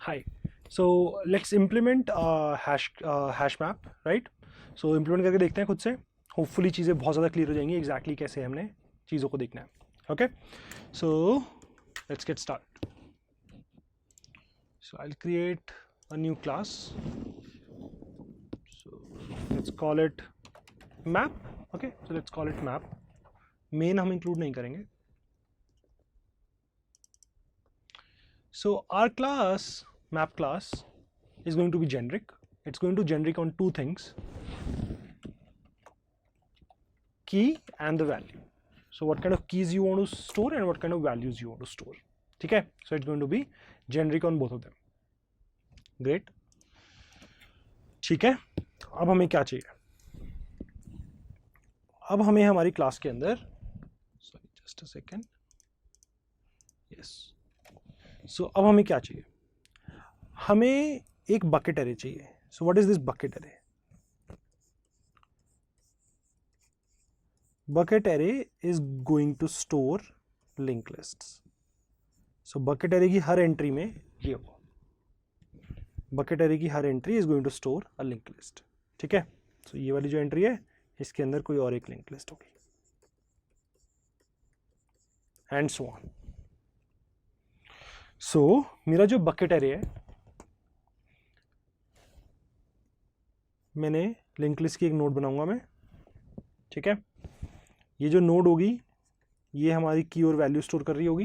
Hi. So let's implement hash map, right? So implement करके देखते हैं खुद से. Hopefully चीज़ें बहुत ज़्यादा clear हो जाएंगी exactly कैसे हमने चीज़ों को देखना है. Okay. So let's get started. So I'll create a new class. So let's call it map. Okay. So let's call it map. Main हम include नहीं करेंगे. So our class, map class, is going to be generic. It's going to generic on two things: key and the value. So what kind of keys you want to store and what kind of values you want to store. ठीक है? So it's going to be generic on both of them. Great. ठीक है, अब हमें क्या चाहिए? अब हमें हमारी क्लास के अंदर, sorry just a second, yes, so अब हमें क्या चाहिए? हमें एक बकेट एरे चाहिए. So what is this bucket array? Bucket array is going to store linked lists. So bucket array की हर एंट्री में ये होगा. Bucket array की हर entry is going to store a linked list. ठीक है? So ये वाली जो एंट्री है इसके अंदर कोई और एक linked list होगी. And so on. So मेरा जो bucket array है, मैंने linked list की एक नोड बनाऊंगा मैं. ठीक है? ये जो नोड होगी ये हमारी की और वैल्यू स्टोर कर रही होगी,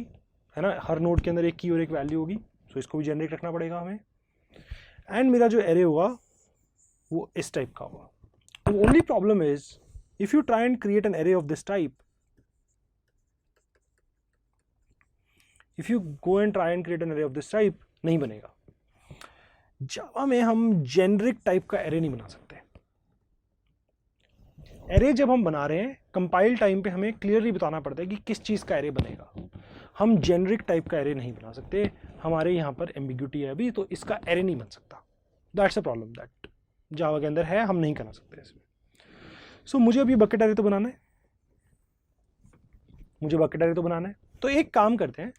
है ना? हर नोड के अंदर एक की और एक वैल्यू होगी. सो इसको भी जनरेट रखना पड़ेगा हमें. एंड मेरा जो एरे होगा वो इस टाइप का होगा. The only problem is if you try and create an array of this type, if you go and try and create an array of this type, नहीं बनेगा. जावा में हम जेनरिक टाइप का एरे नहीं बना सकते. एरे जब हम बना रहे हैं कंपाइल टाइम पे हमें क्लियरली बताना पड़ता है कि किस चीज़ का एरे बनेगा. हम जेनरिक टाइप का एरे नहीं बना सकते. हमारे यहाँ पर एम्बिग्यूटी है अभी, तो इसका एरे नहीं बन सकता. दैट्स अ प्रॉब्लम दैट जावा के अंदर है, हम नहीं करना सकते इसमें. सो मुझे अभी बकेट एरे तो बनाना है, मुझे बकेट एरे तो बनाना है. तो एक काम करते हैं,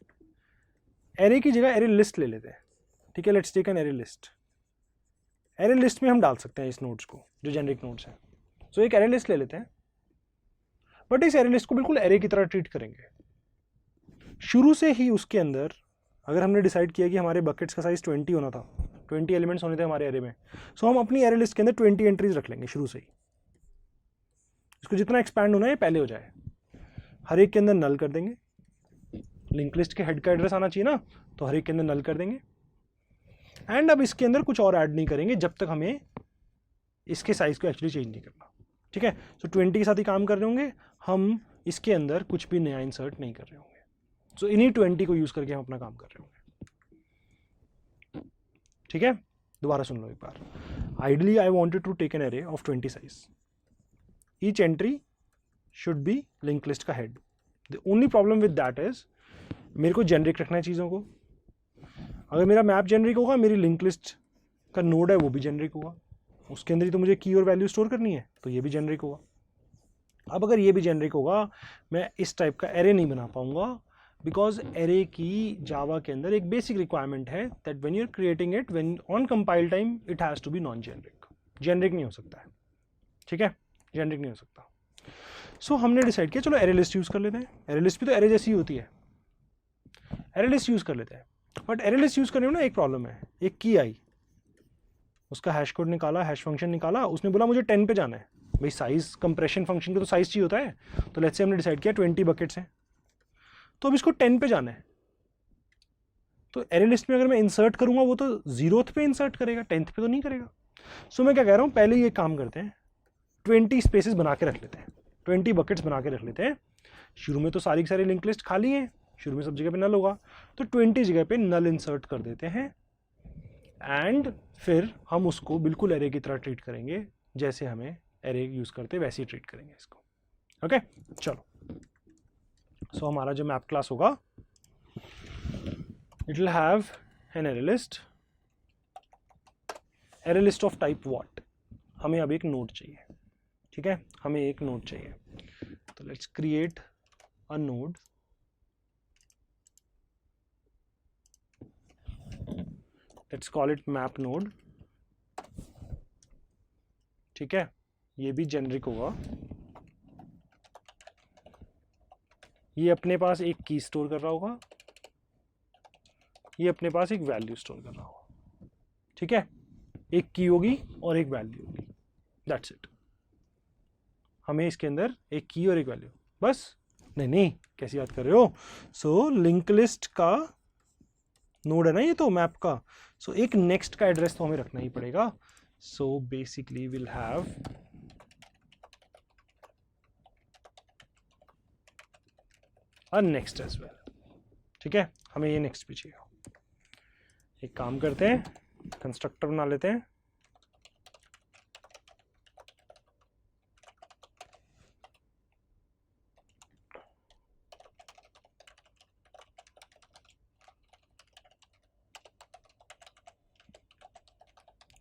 एरे की जगह एरे लिस्ट ले लेते हैं. ठीक है, let's take an array list. Array list में हम डाल सकते हैं इस नोड्स को जो जेनरिक नोड्स हैं. सो एक एरे लिस्ट ले लेते हैं, बट इस एरे लिस्ट को बिल्कुल एरे की तरह ट्रीट करेंगे. शुरू से ही उसके अंदर अगर हमने डिसाइड किया कि हमारे बकेट्स का साइज 20 होना था, 20 एलिमेंट्स होने थे हमारे एरे में, सो हम अपनी एरे लिस्ट के अंदर 20 एंट्रीज रख लेंगे शुरू से ही. इसको जितना एक्सपैंड होना है पहले हो जाए. हर एक के अंदर नल कर देंगे. लिंक लिस्ट के हेड का एड्रेस आना चाहिए ना, तो हर एक के अंदर नल कर देंगे. एंड अब इसके अंदर कुछ और ऐड नहीं करेंगे जब तक हमें इसके साइज को एक्चुअली चेंज नहीं करना. ठीक है? सो 20 के साथ ही काम कर रहे होंगे हम, इसके अंदर कुछ भी नया इंसर्ट नहीं कर रहे होंगे. सो इन्हीं 20 को यूज करके हम अपना काम कर रहे होंगे. ठीक है, दोबारा सुन लो एक बार. Ideally I wanted to take an array of 20 size. Each entry should be link list का हेड. The only problem with that is मेरे को जेनरिक रखना है चीज़ों को. अगर मेरा मैप जेनरिक होगा, मेरी लिंक लिस्ट का नोड है वो भी जेनरिक होगा. उसके अंदर ही तो मुझे की और वैल्यू स्टोर करनी है, तो ये भी जेनरिक होगा. अब अगर ये भी जेनरिक होगा, मैं इस टाइप का एरे नहीं बना पाऊंगा, बिकॉज एरे की जावा के अंदर एक बेसिक रिक्वायरमेंट है that when you are creating it, when on compile time, it has to be non generic. Generic नहीं हो सकता है. ठीक है, जेनरिक नहीं हो सकता. सो हमने डिसाइड किया चलो एरे लिस्ट यूज़ कर लेते हैं. एरे लिस्ट भी तो एरे जैसी होती है, एरे लिस्ट यूज़ कर लेते हैं. बट एरे लिस्ट यूज़ करने में ना एक प्रॉब्लम है. एक की आई, उसका हैश कोड निकाला, हैश फंक्शन निकाला, उसने बोला मुझे 10 पे जाना है. भाई साइज कंप्रेशन फंक्शन का तो साइज चाहिए होता है. तो लेट्स से हमने डिसाइड किया 20 बकेट्स हैं, तो अब इसको 10 पे जाना है. तो एरे लिस्ट में अगर मैं इंसर्ट करूंगा वो तो 0th पे इंसर्ट करेगा, 10th पे तो नहीं करेगा. सो मैं क्या कह रहा हूँ, पहले ये काम करते हैं, 20 स्पेसेस बना के रख लेते हैं, 20 बकेट्स बना के रख लेते हैं. शुरू में तो सारी की सारी लिंक लिस्ट खाली है, शुरू में सब जगह पे नल होगा, तो 20 जगह पे नल इंसर्ट कर देते हैं. एंड फिर हम उसको बिल्कुल एरे की तरह ट्रीट करेंगे, जैसे हमें एरे यूज करते वैसे ही ट्रीट करेंगे इसको. ओके, चलो. सो हमारा जो मैप क्लास होगा, it will have an array list. Array list of type what? हमें अब एक नोड चाहिए. ठीक है, हमें एक नोड चाहिए. तो let's create a node. Let's call it map node, ठीक है, ये भी जेनरिक होगा। ये अपने पास एक की स्टोर कर रहा होगा, ये अपने पास एक वैल्यू स्टोर कर रहा होगा, ठीक है, एक की होगी और एक वैल्यू होगी, दैट्स इट। हमें इसके अंदर एक की और एक वैल्यू, बस। नहीं, कैसी बात कर रहे हो। सो लिंक लिस्ट का नोड है ना ये तो मैप का, सो एक नेक्स्ट का एड्रेस तो हमें रखना ही पड़ेगा। So basically will have a next as well, ठीक है, हमें ये नेक्स्ट भी चाहिए। एक काम करते हैं, कंस्ट्रक्टर बना लेते हैं,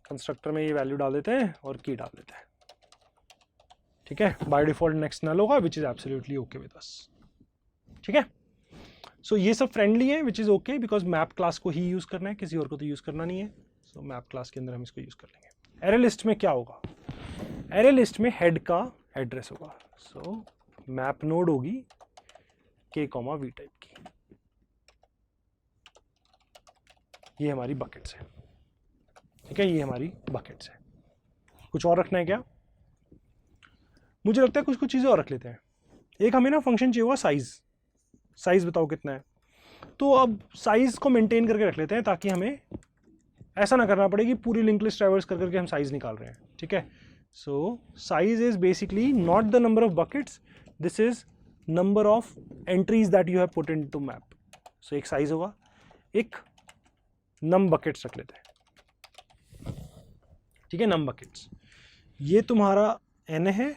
कंस्ट्रक्टर में ये वैल्यू डाल देते हैं और की डाल देते हैं, ठीक है। बाय डिफॉल्ट नेक्स्ट नल होगा, which is absolutely okay with us, ठीक है। सो ये सब फ्रेंडली है, which is okay, because map class को ही यूज करना है, किसी और को तो यूज करना नहीं है। सो मैप क्लास के अंदर हम इसको यूज कर लेंगे। एरे लिस्ट में क्या होगा, एरे लिस्ट में हेड का एड्रेस होगा। सो मैप नोड होगी k, v टाइप की, ये हमारी बकेट्स है, ठीक है, ये हमारी बकेट्स है। कुछ और रखना है क्या, मुझे लगता है कुछ कुछ चीज़ें और रख लेते हैं। एक हमें ना फंक्शन चाहिए होगा साइज, साइज बताओ कितना है, तो अब साइज को मेंटेन करके रख लेते हैं, ताकि हमें ऐसा ना करना पड़े कि पूरी लिंक लिस्ट ट्रैवर्स कर करके हम साइज निकाल रहे हैं, ठीक है। So size is basically not the number of buckets, this is number of entries that you have put into map. So एक साइज होगा, एक नम बकेट्स रख लेते हैं, ठीक है, नम बकेट्स। ये तुम्हारा n है,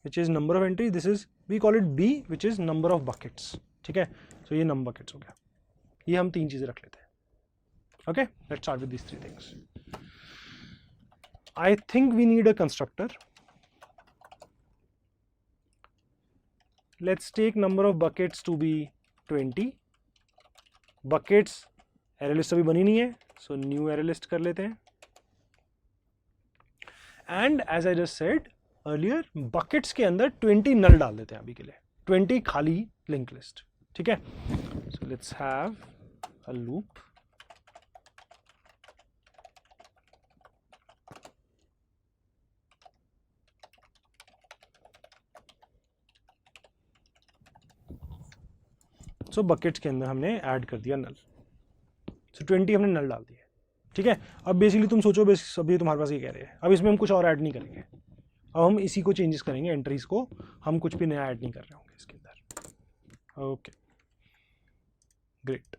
which is number of entry, this is we call it b, which is number of buckets, ठीक है। सो ये नम बकेट्स हो गया, ये हम तीन चीजें रख लेते हैं। Okay, let's start with these three things. I think we need a constructor. Let's take number of buckets to be 20. Buckets array list अभी बनी नहीं है, so new array list कर लेते हैं। And as I just said earlier, buckets के अंदर 20 null डाल देते हैं अभी के लिए, 20 खाली linked list, ठीक है। So let's have a loop. So buckets के अंदर हमने ऐड कर दिया नल, सो 20 हमने नल डाल दिया, ठीक है। अब बेसिकली तुम सोचो, अभी तुम्हारे पास ये कह रहे हैं, अब इसमें हम कुछ और ऐड नहीं करेंगे, अब हम इसी को चेंजेस करेंगे, एंट्रीज को हम कुछ भी नया ऐड नहीं कर रहे होंगे इसके अंदर। Okay great,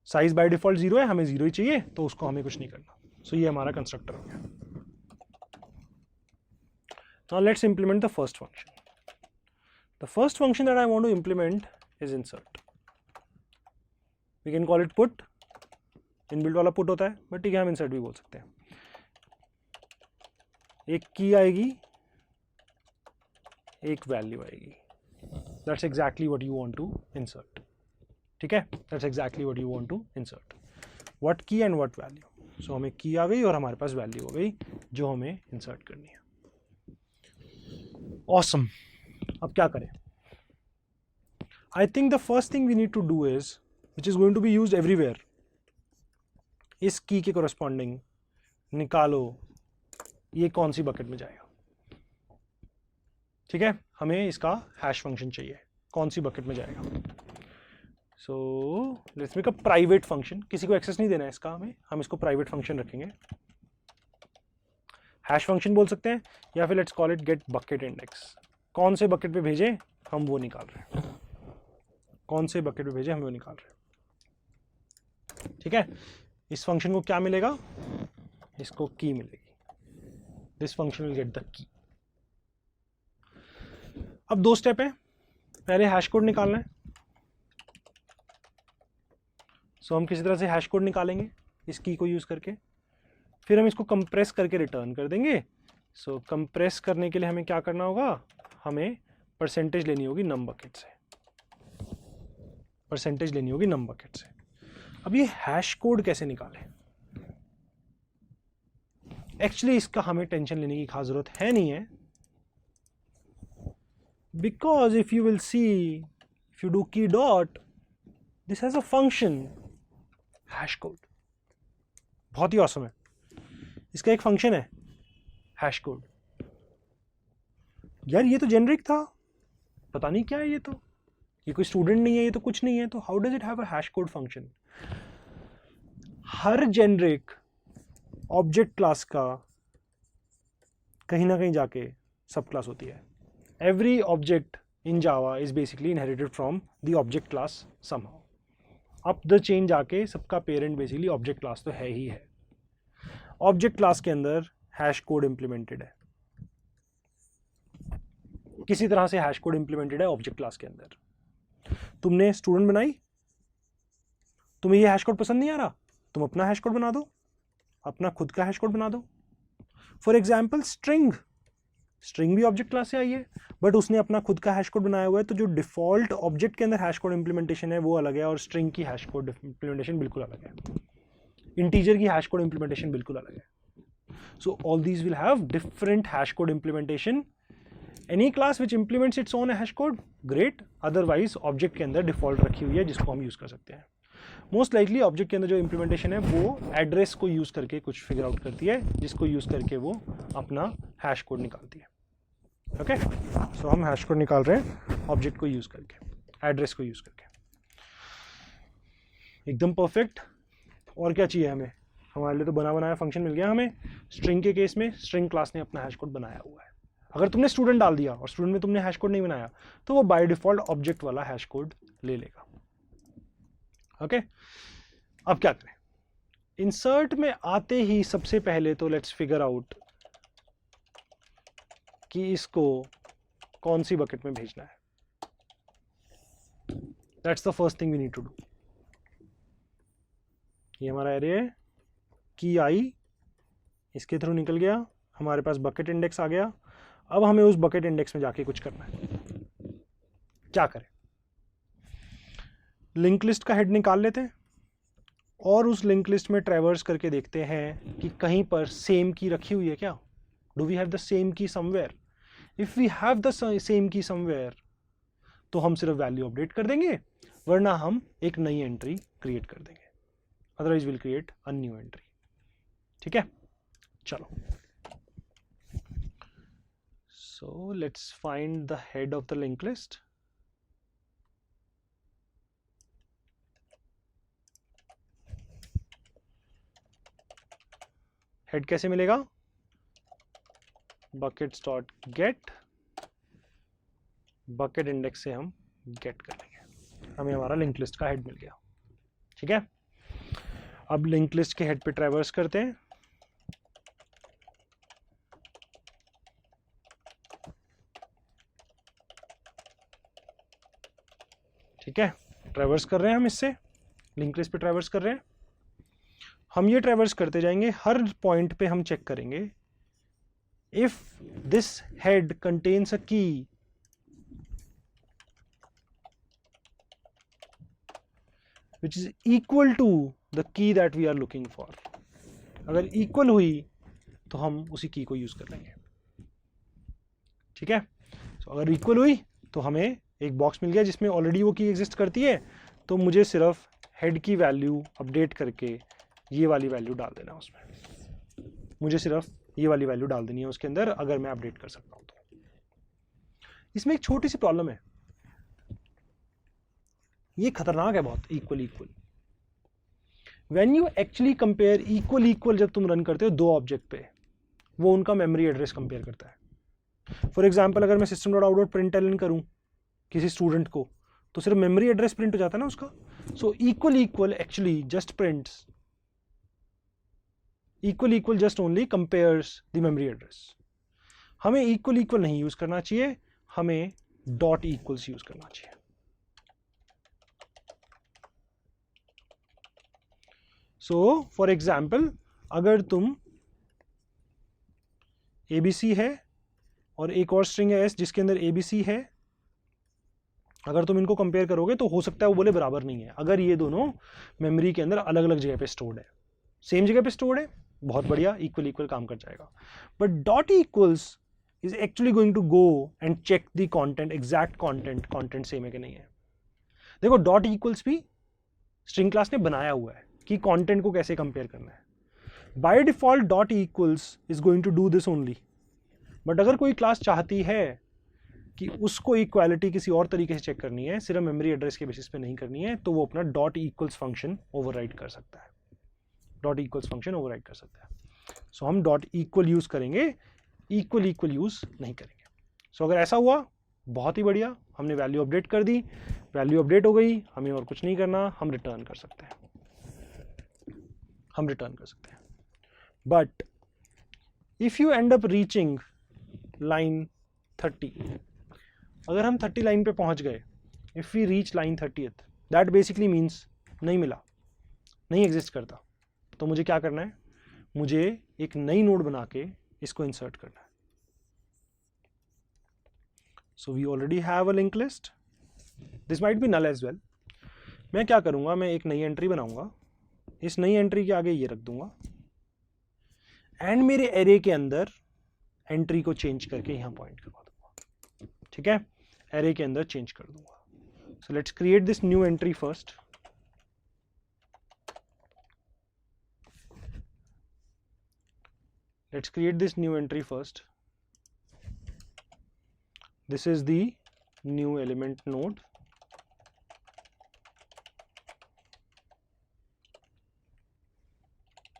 size by default 0 है, हमें 0 ही चाहिए, तो उसको हमें कुछ नहीं करना। सो ये हमारा कंस्ट्रक्टर हो गया। Now let's implement the first function. The first function that I want to implement is insert. We can call it put, inbuilt वाला पुट होता है, बट ठीक है, हम इंसर्ट भी बोल सकते हैं। एक की आएगी, एक वैल्यू आएगी, that's exactly what you want to insert, ठीक है, that's exactly what you want to insert, what key and what value. So हमें की आ गई और हमारे पास वैल्यू हो गई जो हमें इंसर्ट करनी है। ऑसम, अब क्या करें। I think the first thing we need to do is, which is going to be used everywhere, इस की के corresponding निकालो ये कौन सी बकेट में जाएगा, ठीक है। हमें इसका हैश फंक्शन चाहिए, कौन सी बकेट में जाएगा। So let's make a private function, किसी को एक्सेस नहीं देना है इसका, हम इसको प्राइवेट फंक्शन रखेंगे, हैश फंक्शन बोल सकते हैं, या फिर let's call it get bucket index. कौन से बकेट पे भेजे हम वो निकाल रहे हैं, कौन से बकेट पे भेजे हम वो निकाल रहे हैं, ठीक है। इस फंक्शन को क्या मिलेगा, इसको की मिलेगी, this function will get the key. अब दो स्टेप है, पहले हैश कोड निकालना है। सो हम किसी तरह से हैश कोड निकालेंगे इस की को यूज करके, फिर हम इसको कंप्रेस करके रिटर्न कर देंगे। सो कंप्रेस करने के लिए हमें क्या करना होगा, हमें परसेंटेज लेनी होगी नम बकेट से, परसेंटेज लेनी होगी नम बकेट से। अब ये हैश कोड कैसे निकालें, एक्चुअली इसका हमें टेंशन लेने की खास जरूरत है नहीं है, because if you will see, if you do key dot, this has a function hash code. बहुत ही ऑसम है, इसका एक फंक्शन है हैश कोड। यार ये तो जेनरिक था, पता नहीं क्या है ये, तो ये कोई स्टूडेंट नहीं है, ये तो कुछ नहीं है, तो how does it have a hash code function? Her generic object class का कहीं ना कहीं जाके सब क्लास होती है। Every object in Java is basically inherited from the object class somehow. Up the chain जाके सबका पेरेंट बेसिकली ऑब्जेक्ट क्लास तो है ही है। ऑब्जेक्ट क्लास के अंदर हैश कोड इंप्लीमेंटेड है, किसी तरह से हैश कोड इंप्लीमेंटेड है ऑब्जेक्ट क्लास के अंदर। तुमने स्टूडेंट बनाई, तुम्हें ये हैश कोड पसंद नहीं आ रहा, तुम अपना हैश कोड बना दो, अपना खुद का हैश कोड बना दो। फॉर एग्जाम्पल स्ट्रिंग, स्ट्रिंग भी ऑब्जेक्ट क्लास से आई है, बट उसने अपना खुद का हैश कोड बनाया हुआ है, तो जो डिफॉल्ट ऑब्जेक्ट के अंदर हैश कोड इंप्लीमेंटेशन है वो अलग है, और स्ट्रिंग की हैश कोड इंप्लीमेंटेशन बिल्कुल अलग है, इंटीजर की हैश कोड इंप्लीमेंटेशन बिल्कुल अलग है। So all these will have different hash code implementation. Any class which implements its own hash code, great, otherwise object के अंदर डिफॉल्ट रखी हुई है जिसको हम यूज कर सकते हैं। मोस्ट लाइकली ऑब्जेक्ट के अंदर जो इंप्लीमेंटेशन है वो एड्रेस को यूज करके कुछ फिगर आउट करती है, जिसको यूज करके वो अपना हैश कोड निकालती है। ओके, सो हम हैश कोड निकाल रहे हैं ऑब्जेक्ट को यूज करके, एड्रेस को यूज करके। एकदम परफेक्ट। और क्या चाहिए हमें? हमारे लिए तो बना बनाया फंक्शन मिल गया हमें। स्ट्रिंग के केस में स्ट्रिंग क्लास ने अपना हैश कोड बनाया हुआ है। अगर तुमने स्टूडेंट डाल दिया और स्टूडेंट में तुमने हैश कोड नहीं बनाया, तो वो बाय डिफॉल्ट ऑब्जेक्ट वाला हैश कोड ले लेगा। ओके, अब क्या करें? इंसर्ट में आते ही सबसे पहले तो लेट्स फिगर आउट कि इसको कौन सी बकेट में भेजना है। That's the first thing we need to do. ये हमारा एरे है, की आई इसके थ्रू निकल गया, हमारे पास बकेट इंडेक्स आ गया। अब हमें उस बकेट इंडेक्स में जाके कुछ करना है। क्या करें? लिंक लिस्ट का हेड निकाल लेते हैं और उस लिंक लिस्ट में ट्रैवर्स करके देखते हैं कि कहीं पर सेम की रखी हुई है क्या। Do we have the same key somewhere? If we have the same key somewhere तो हम सिर्फ वैल्यू अपडेट कर देंगे, वरना हम एक नई एंट्री क्रिएट कर देंगे। Otherwise will create a new entry. ठीक है, चलो। So let's find the head of the link list. Head कैसे मिलेगा? buckets dot gate, bucket index से हम गेट कर लेंगे, हमें हमारा लिंक लिस्ट का हेड मिल गया। ठीक है, अब लिंक लिस्ट के हेड पे ट्रैवर्स करते हैं। ठीक है, ट्रैवर्स कर रहे हैं हम, इससे लिंक लिस्ट पे ट्रैवर्स कर रहे हैं। हम ये ट्रैवर्स करते जाएंगे, हर पॉइंट पे हम चेक करेंगे if this head contains a की which is equal to the key that we are looking for। अगर इक्वल हुई तो हम उसी की को यूज कर लेंगे। ठीक है, तो अगर इक्वल हुई तो हमें एक बॉक्स मिल गया जिसमें ऑलरेडी वो की एग्जिस्ट करती है, तो मुझे सिर्फ हेड की वैल्यू अपडेट करके ये वाली वैल्यू डाल देना उसमें। मुझे सिर्फ ये वाली वैल्यू डाल देनी है उसके अंदर, अगर मैं अपडेट कर सकता हूं तो। इसमें एक छोटी सी प्रॉब्लम है, ये खतरनाक है बहुत। Equal equal, when you actually compare equal equal, जब तुम रन करते हो दो ऑब्जेक्ट पे, वो उनका मेमोरी एड्रेस कंपेयर करता है। फॉर एग्जांपल अगर मैं system dot out dot println करूं किसी स्टूडेंट को, तो सिर्फ मेमोरी एड्रेस प्रिंट हो जाता है ना उसका। So equal equal actually just prints, equal equal just only compares the memory address. हमें इक्वल इक्वल नहीं यूज करना चाहिए, हमें डॉट इक्वल्स यूज करना चाहिए। सो फॉर एग्जाम्पल अगर तुम ABC है और एक और स्ट्रिंग है S जिसके अंदर ABC है, अगर तुम इनको कंपेयर करोगे तो हो सकता है वो बोले बराबर नहीं है, अगर ये दोनों मेमोरी के अंदर अलग अलग जगह पे स्टोर्ड है। सेम जगह पे स्टोर्ड है बहुत बढ़िया, इक्वल इक्वल काम कर जाएगा। But dot equals is actually going to go and check the content, exact content same है कि नहीं है। देखो डॉट इक्वल्स भी स्ट्रिंग क्लास ने बनाया हुआ है कि कंटेंट को कैसे कंपेयर करना है। By default dot equals is going to do this only, but अगर कोई क्लास चाहती है कि उसको इक्वालिटी किसी और तरीके से चेक करनी है, सिर्फ मेमोरी एड्रेस के बेसिस पे नहीं करनी है, तो वो अपना डॉट इक्वल्स फंक्शन ओवरराइड कर सकता है, डॉट इक्वल्स फंक्शन ओवरराइड कर सकता है। सो हम डॉट इक्वल यूज करेंगे, इक्वल इक्वल यूज नहीं करेंगे। सो अगर ऐसा हुआ बहुत ही बढ़िया, हमने वैल्यू अपडेट कर दी, वैल्यू अपडेट हो गई, हमें और कुछ नहीं करना, हम रिटर्न कर सकते हैं, हम रिटर्न कर सकते हैं। But if you end up reaching line 30, अगर हम 30 लाइन पे पहुंच गए, if we reach line 30th, that basically means नहीं मिला, नहीं एग्जिस्ट करता, तो मुझे क्या करना है, मुझे एक नई नोड बना के इसको इंसर्ट करना है। So we already have a link list, this might be null as well. मैं क्या करूंगा, मैं एक नई एंट्री बनाऊंगा, इस नई एंट्री के आगे ये रख दूंगा, एंड मेरे एरे के अंदर एंट्री को चेंज करके यहां पॉइंट करवा दूंगा। ठीक है, एरे के अंदर चेंज कर दूंगा। So let's create this new entry first. Let's create this new entry first. This is the new element node.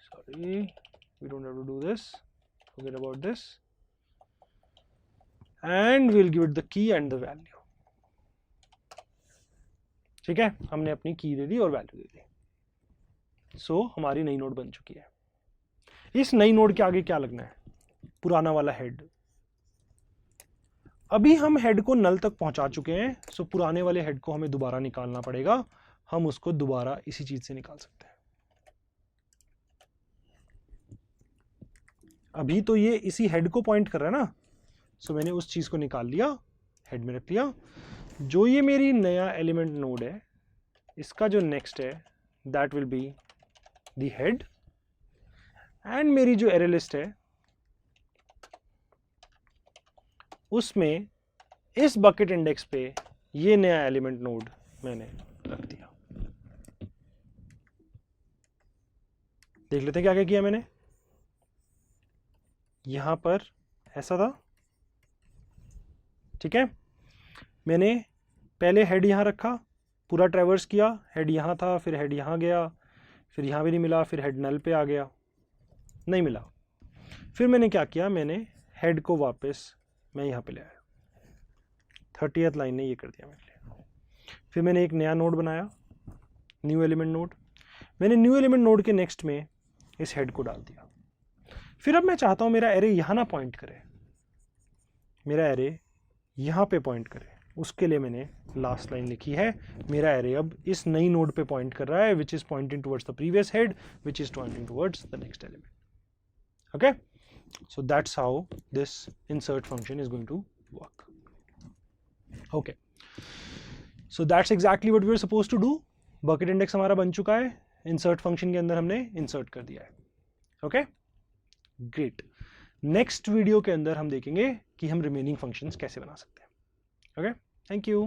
Sorry, we don't have to do this. Forget about this. And we'll give it the key and the value. ठीक है, हमने अपनी की दे दी और value दे दी। सो हमारी नई node बन चुकी है। इस नई नोड के आगे क्या लगना है, पुराना वाला हेड। अभी हम हेड को नल तक पहुंचा चुके हैं, सो पुराने वाले हेड को हमें दोबारा निकालना पड़ेगा। हम उसको दोबारा इसी चीज से निकाल सकते हैं। अभी तो ये इसी हेड को पॉइंट कर रहा है ना, सो मैंने उस चीज को निकाल लिया, हेड में रख लिया। जो ये मेरी नया एलिमेंट नोड है, इसका जो नेक्स्ट है that will be the head, and मेरी जो एरे लिस्ट है उसमें इस बकेट इंडेक्स पे ये नया एलिमेंट नोड मैंने रख दिया। देख लेते हैं क्या क्या किया मैंने। यहां पर ऐसा था, ठीक है, मैंने पहले हेड यहां रखा, पूरा ट्रैवर्स किया, हेड यहां था, फिर हेड यहां गया, फिर यहां भी नहीं मिला, फिर हेड नल पे आ गया, नहीं मिला। फिर मैंने क्या किया, मैंने हेड को वापस मैं यहाँ पे ले आया, 30th लाइन ने ये कर दिया मेरे लिए। फिर मैंने एक नया नोड बनाया, न्यू एलिमेंट नोड। मैंने न्यू एलिमेंट नोड के नेक्स्ट में इस हेड को डाल दिया। फिर अब मैं चाहता हूँ मेरा एरे यहाँ ना पॉइंट करे, मेरा एरे यहाँ पे पॉइंट करे। उसके लिए मैंने लास्ट लाइन लिखी है, मेरा एरे अब इस नई नोड पे पॉइंट कर रहा है, which is pointing towards the previous head, which is pointing towards the next element. Okay, so that's how this insert function is going to work. Okay, so that's exactly what we were supposed to do. Bucket index हमारा बन चुका है, insert function के अंदर हमने insert कर दिया है। Okay, great. Next video के अंदर हम देखेंगे कि हम remaining functions कैसे बना सकते हैं। Okay, thank you.